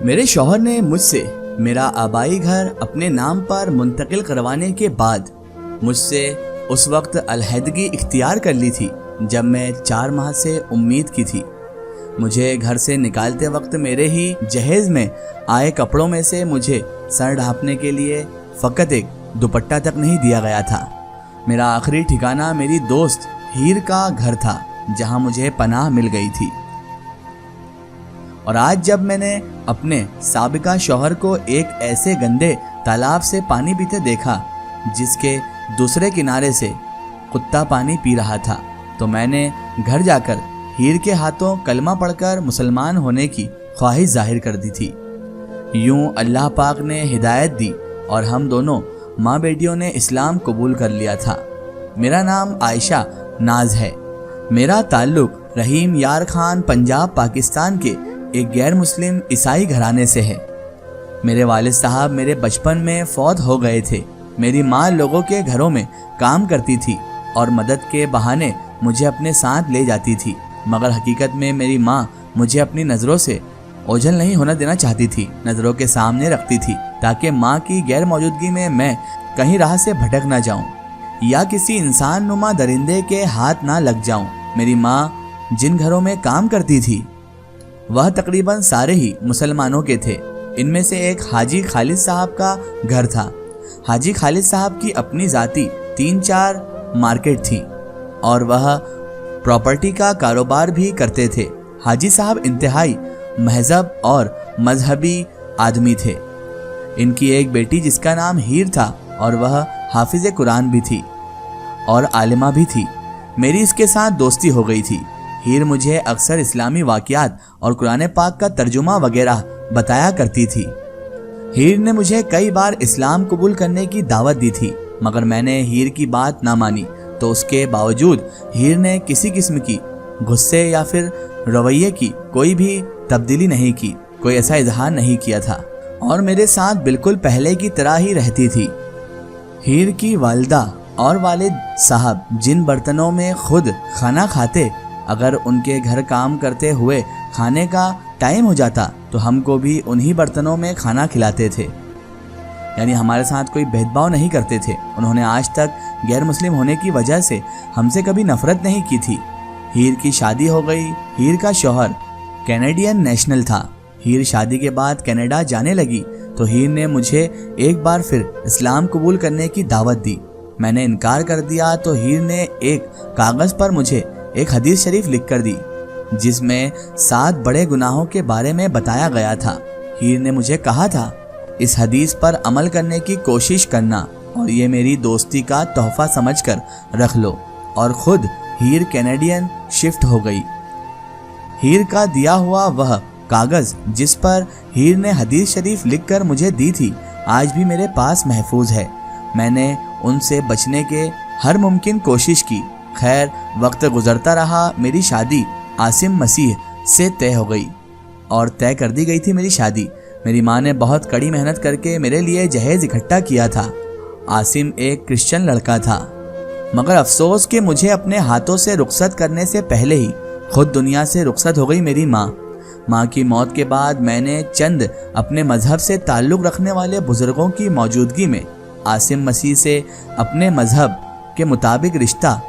میرے شوہر نے مجھ سے میرا آبائی گھر اپنے نام پر منتقل کروانے کے بعد مجھ سے اس وقت علیحدگی اختیار کر لی تھی جب میں 4 ماہ سے امید کی تھی۔ مجھے گھر سے نکالتے وقت میرے ہی جہیز میں آئے کپڑوں میں سے مجھے سر ڈھانپنے کے لیے فقط ایک دوپٹہ تک نہیں دیا گیا تھا۔ میرا آخری ٹھکانہ میری دوست ہیر کا گھر تھا جہاں مجھے پناہ مل گئی تھی، اور آج جب میں نے اپنے سابقہ شوہر کو ایک ایسے گندے تالاب سے پانی پیتے دیکھا جس کے دوسرے کنارے سے کتا پانی پی رہا تھا، تو میں نے گھر جا کر ہیر کے ہاتھوں کلمہ پڑھ کر مسلمان ہونے کی خواہش ظاہر کر دی تھی۔ یوں اللہ پاک نے ہدایت دی اور ہم دونوں ماں بیٹیوں نے اسلام قبول کر لیا تھا۔ میرا نام عائشہ ناز ہے۔ میرا تعلق رحیم یار خان پنجاب پاکستان کے ایک غیر مسلم عیسائی گھرانے سے ہے۔ میرے والد صاحب میرے بچپن میں فوت ہو گئے تھے۔ میری ماں لوگوں کے گھروں میں کام کرتی تھی اور مدد کے بہانے مجھے اپنے ساتھ لے جاتی تھی، مگر حقیقت میں میری ماں مجھے اپنی نظروں سے اوجھل نہیں ہونا دینا چاہتی تھی، نظروں کے سامنے رکھتی تھی تاکہ ماں کی غیر موجودگی میں کہیں راہ سے بھٹک نہ جاؤں یا کسی انسان نما درندے کے ہاتھ نہ لگ جاؤں۔ میری ماں جن گھروں میں کام کرتی تھی وہ تقریباً سارے ہی مسلمانوں کے تھے۔ ان میں سے ایک حاجی خالد صاحب کا گھر تھا۔ حاجی خالد صاحب کی اپنی ذاتی 3-4 مارکیٹ تھی اور وہ پراپرٹی کا کاروبار بھی کرتے تھے۔ حاجی صاحب انتہائی مہذب اور مذہبی آدمی تھے۔ ان کی ایک بیٹی جس کا نام ہیر تھا اور وہ حافظ قرآن بھی تھی اور عالمہ بھی تھی۔ میری اس کے ساتھ دوستی ہو گئی تھی۔ ہیر مجھے اکثر اسلامی واقعات اور قرآن پاک کا ترجمہ وغیرہ بتایا کرتی تھی۔ ہیر نے مجھے کئی بار اسلام قبول کرنے کی دعوت دی تھی، مگر میں نے ہیر کی بات نہ مانی، تو اس کے باوجود ہیر نے کسی قسم کی غصے یا پھر رویے کی کوئی بھی تبدیلی نہیں کی، کوئی ایسا اظہار نہیں کیا تھا اور میرے ساتھ بالکل پہلے کی طرح ہی رہتی تھی۔ ہیر کی والدہ اور والد صاحب جن برتنوں میں خود کھانا کھاتے، اگر ان کے گھر کام کرتے ہوئے کھانے کا ٹائم ہو جاتا تو ہم کو بھی انہی برتنوں میں کھانا کھلاتے تھے، یعنی ہمارے ساتھ کوئی بھید بھاؤ نہیں کرتے تھے۔ انہوں نے آج تک غیر مسلم ہونے کی وجہ سے ہم سے کبھی نفرت نہیں کی تھی۔ ہیر کی شادی ہو گئی۔ ہیر کا شوہر کینیڈین نیشنل تھا۔ ہیر شادی کے بعد کینیڈا جانے لگی تو ہیر نے مجھے ایک بار پھر اسلام قبول کرنے کی دعوت دی۔ میں نے انکار کر دیا تو ہیر نے ایک کاغذ پر مجھے ایک حدیث شریف لکھ کر دی جس میں 7 بڑے گناہوں کے بارے میں بتایا گیا تھا۔ ہیر نے مجھے کہا تھا اس حدیث پر عمل کرنے کی کوشش کرنا اور یہ میری دوستی کا تحفہ سمجھ کر رکھ لو، اور خود ہیر کینیڈین شفٹ ہو گئی۔ ہیر کا دیا ہوا وہ کاغذ جس پر ہیر نے حدیث شریف لکھ کر مجھے دی تھی آج بھی میرے پاس محفوظ ہے۔ میں نے ان سے بچنے کے ہر ممکن کوشش کی۔ خیر، وقت گزرتا رہا۔ میری شادی عاصم مسیح سے طے ہو گئی اور طے کر دی گئی تھی میری شادی۔ میری ماں نے بہت کڑی محنت کر کے میرے لیے جہیز اکٹھا کیا تھا۔ عاصم ایک کرسچن لڑکا تھا، مگر افسوس کہ مجھے اپنے ہاتھوں سے رخصت کرنے سے پہلے ہی خود دنیا سے رخصت ہو گئی میری ماں۔ ماں کی موت کے بعد میں نے چند اپنے مذہب سے تعلق رکھنے والے بزرگوں کی موجودگی میں عاصم مسیح سے اپنے مذہب کے مطابق رشتہ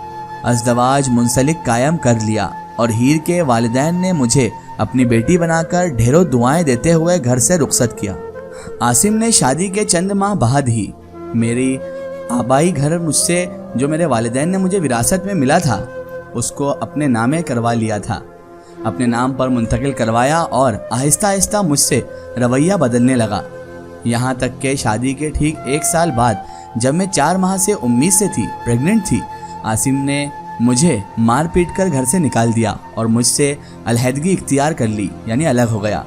ازدواج منسلک قائم کر لیا، اور ہیر کے والدین نے مجھے اپنی بیٹی بنا کر ڈھیروں دعائیں دیتے ہوئے گھر سے رخصت کیا۔ عاصم نے شادی کے چند ماہ بعد ہی میری آبائی گھر مجھ سے جو میرے والدین نے مجھے وراثت میں ملا تھا اس کو اپنے نامے کروا لیا تھا، اپنے نام پر منتقل کروایا، اور آہستہ آہستہ مجھ سے رویہ بدلنے لگا، یہاں تک کہ شادی کے ٹھیک 1 سال بعد جب میں 4 ماہ سے امید سے تھی، پریگننٹ تھی، عاصم نے مجھے مار پیٹ کر گھر سے نکال دیا اور مجھ سے علیحدگی اختیار کر لی، یعنی الگ ہو گیا۔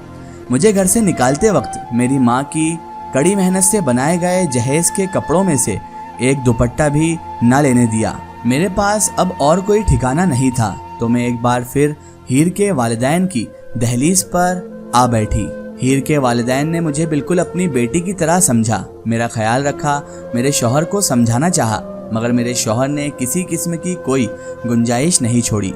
مجھے گھر سے نکالتے وقت میری ماں کی کڑی محنت سے بنائے گئے جہیز کے کپڑوں میں سے ایک دوپٹہ بھی نہ لینے دیا۔ میرے پاس اب اور کوئی ٹھکانہ نہیں تھا تو میں ایک بار پھر ہیر کے والدین کی دہلیز پر آ بیٹھی۔ ہیر کے والدین نے مجھے بالکل اپنی بیٹی کی طرح سمجھا، میرا خیال رکھا، میرے شوہر کو سمجھانا چاہا، مگر میرے شوہر نے کسی قسم کی کوئی گنجائش نہیں چھوڑی۔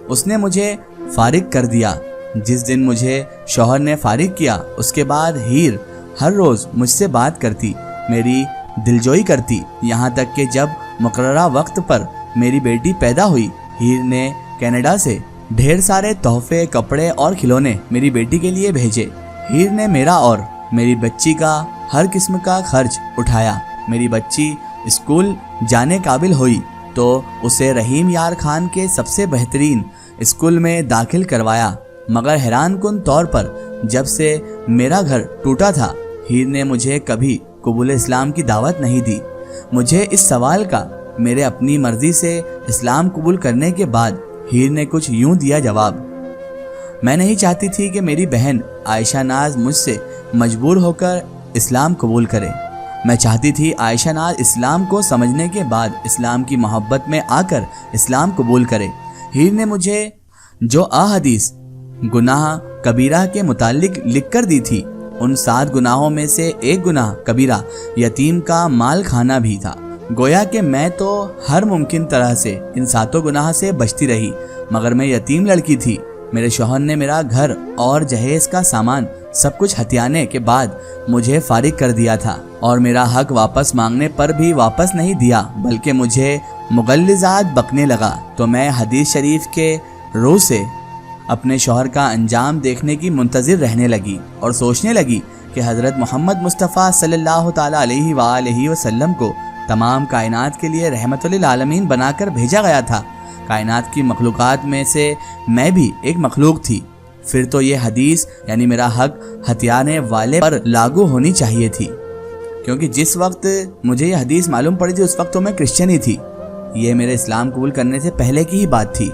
اس نے مجھے فارغ کر دیا۔ जिस दिन मुझे शौहर ने फारिग किया उसके बाद हीर हर रोज़ मुझसे बात करती, मेरी दिलजोई करती। यहाँ तक कि जब मुकर्ररा वक्त पर मेरी बेटी पैदा हुई, हीर ने कनाडा से ढेर सारे तोहफे, कपड़े और खिलौने मेरी बेटी के लिए भेजे। हीर ने मेरा और मेरी बच्ची का हर किस्म का खर्च उठाया। मेरी बच्ची स्कूल जाने काबिल हुई तो उसे रहीम यार खान के सबसे बेहतरीन स्कूल में दाखिल करवाया। मगर हैरान कुन तौर पर जब से मेरा घर टूटा था, हीर ने मुझे कभी कबूल इस्लाम की दावत नहीं दी। मुझे इस सवाल का मेरे अपनी मर्जी से इस्लाम कबूल करने के बाद हीर ने कुछ यूं दिया जवाब। मैं नहीं चाहती थी कि मेरी बहन आयशा नाज मुझसे मजबूर होकर इस्लाम कबूल करे। मैं चाहती थी आयशा नाज इस्लाम को समझने के बाद इस्लाम की मोहब्बत में आकर इस्लाम कबूल करे। हीर ने मुझे जो अहदीस गुनाह कबीरा के मुतालिक लिख कर दी थी, उन 7 गुनाहों में से एक गुनाह कबीरा यतीम का माल खाना भी था। गोया कि मैं तो हर मुमकिन तरह से इन 7 गुनाह से बचती रही, मगर मैं यतीम लड़की थी। मेरे शौहर ने मेरा घर और जहेज का सामान सब कुछ हथियाने के बाद मुझे फारिग कर दिया था और मेरा हक वापस मांगने पर भी वापस नहीं दिया, बल्कि मुझे मुगल्लिज़ात बकने लगा। तो मैं हदीस शरीफ के रूह से अपने शौहर का अंजाम देखने की मुंतज़िर रहने लगी और सोचने लगी कि हज़रत मोहम्मद मुस्तफ़ा सल्लल्लाहु ताला अलैहि वसल्लम को तमाम कायनात के लिए रहमतुल आलमीन बनाकर भेजा गया था। कायनात की मखलूक़ात में से मैं भी एक मखलूक थी। फिर तो ये हदीस यानी मेरा हक हथियाने वाले पर लागू होनी चाहिए थी, क्योंकि जिस वक्त मुझे ये हदीस मालूम पड़ी थी उस वक्त तो मैं क्रिश्चियन ही थी। ये मेरे इस्लाम कबूल करने से पहले की ही बात थी।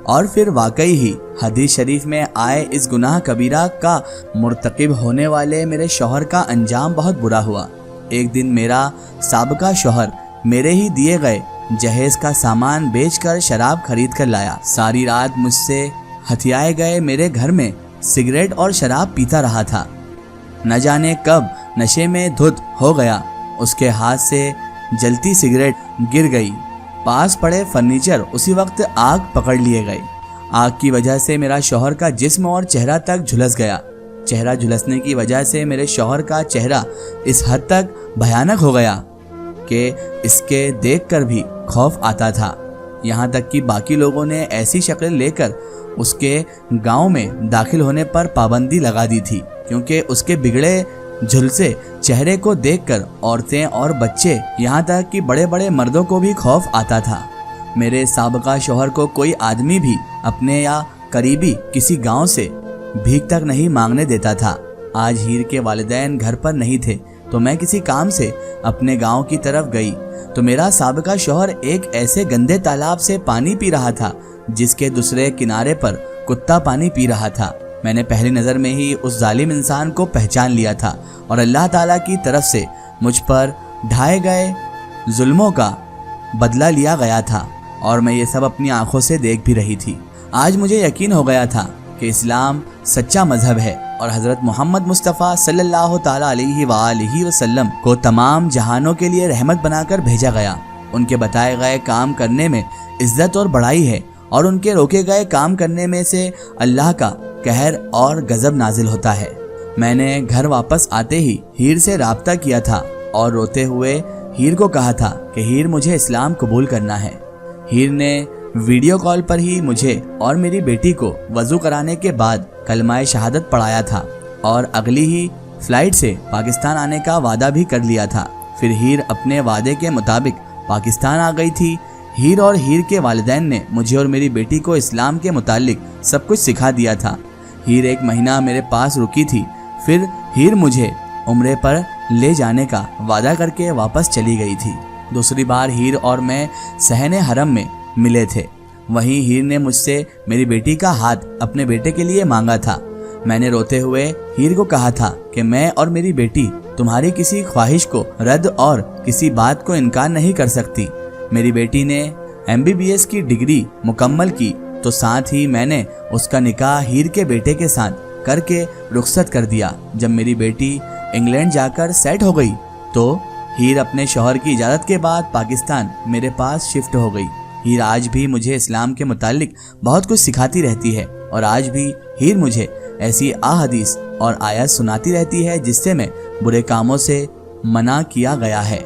और फिर वाकई ही हदीस शरीफ में आए इस गुनाह कबीरा का मुर्तकिब होने वाले मेरे शौहर का अंजाम बहुत बुरा हुआ। एक दिन मेरा साबका शौहर मेरे ही दिए गए जहेज का सामान बेचकर शराब खरीद कर लाया। सारी रात मुझसे हथियाए गए मेरे घर में सिगरेट और शराब पीता रहा था। न जाने कब नशे में धुत हो गया, उसके हाथ से जलती सिगरेट गिर गई। पास पड़े फर्नीचर उसी वक्त आग पकड़ लिए गए। आग की वजह से मेरा शौहर का जिस्म और चेहरा तक झुलस गया। चेहरा झुलसने की वजह से मेरे शौहर का चेहरा इस हद तक भयानक हो गया कि इसके देखकर भी खौफ आता था। यहाँ तक कि बाकी लोगों ने ऐसी शक्ल लेकर उसके गांव में दाखिल होने पर पाबंदी लगा दी थी, क्योंकि उसके बिगड़े झुलसे चेहरे को देखकर औरतें और बच्चे, यहाँ तक कि बड़े बड़े मर्दों को भी खौफ आता था। मेरे साबका शौहर को कोई आदमी भी अपने या करीबी किसी गांव से भीख तक नहीं मांगने देता था। आज हीर के वालिदैन घर पर नहीं थे, तो मैं किसी काम से अपने गांव की तरफ गई तो मेरा साबका शौहर एक ऐसे गंदे तालाब से पानी पी रहा था जिसके दूसरे किनारे पर कुत्ता पानी पी रहा था। मैंने पहली नज़र में ही उस जालिम इंसान को पहचान लिया था और अल्लाह ताला की तरफ से मुझ पर ढाए गए जुल्मों का बदला लिया गया था और मैं ये सब अपनी आंखों से देख भी रही थी। आज मुझे यकीन हो गया था कि इस्लाम सच्चा मजहब है और हज़रत मोहम्मद मुस्तफ़ा सल्लल्लाहु ताला अलैहि वसल्लम को तमाम जहानों के लिए रहमत बनाकर भेजा गया। उनके बताए गए काम करने में इज्जत और बड़ाई है और उनके रोके गए काम करने में से अल्लाह का कहर और गजब नाजिल होता है। मैंने घर वापस आते ही हीर से राब्ता किया था और रोते हुए हीर को कहा था कि हीर मुझे इस्लाम कबूल करना है। हीर ने वीडियो कॉल पर ही मुझे और मेरी बेटी को वज़ू कराने के बाद कलमाए शहादत पढ़ाया था और अगली ही फ्लाइट से पाकिस्तान आने का वादा भी कर लिया था। फिर हीर अपने वादे के मुताबिक पाकिस्तान आ गई थी। हीर और हीर के वालिदैन ने मुझे और मेरी बेटी को इस्लाम के मुतालिक सब कुछ सिखा दिया था। हीर 1 महीना मेरे पास रुकी थी। फिर हीर मुझे उम्रे पर ले जाने का वादा करके वापस चली गई थी। दूसरी बार हीर और मैं सहने हरम में मिले थे। वहीं हीर ने मुझसे मेरी बेटी का हाथ अपने बेटे के लिए मांगा था। मैंने रोते हुए हीर को कहा था कि मैं और मेरी बेटी तुम्हारी किसी ख्वाहिश को रद्द और किसी बात को इनकार नहीं कर सकती। मेरी बेटी ने MBBS की डिग्री मुकम्मल की तो साथ ही मैंने उसका निकाह हीर के बेटे के साथ करके रुखसत कर दिया। जब मेरी बेटी इंग्लैंड जाकर सेट हो गई तो हीर अपने शौहर की इजाज़त के बाद पाकिस्तान मेरे पास शिफ्ट हो गई। हीर आज भी मुझे इस्लाम के मुतालिक बहुत कुछ सिखाती रहती है اور آج بھی ہیر مجھے ایسی احادیث اور آیات سناتی رہتی ہے جس سے میں برے کاموں سے منع کیا گیا ہے۔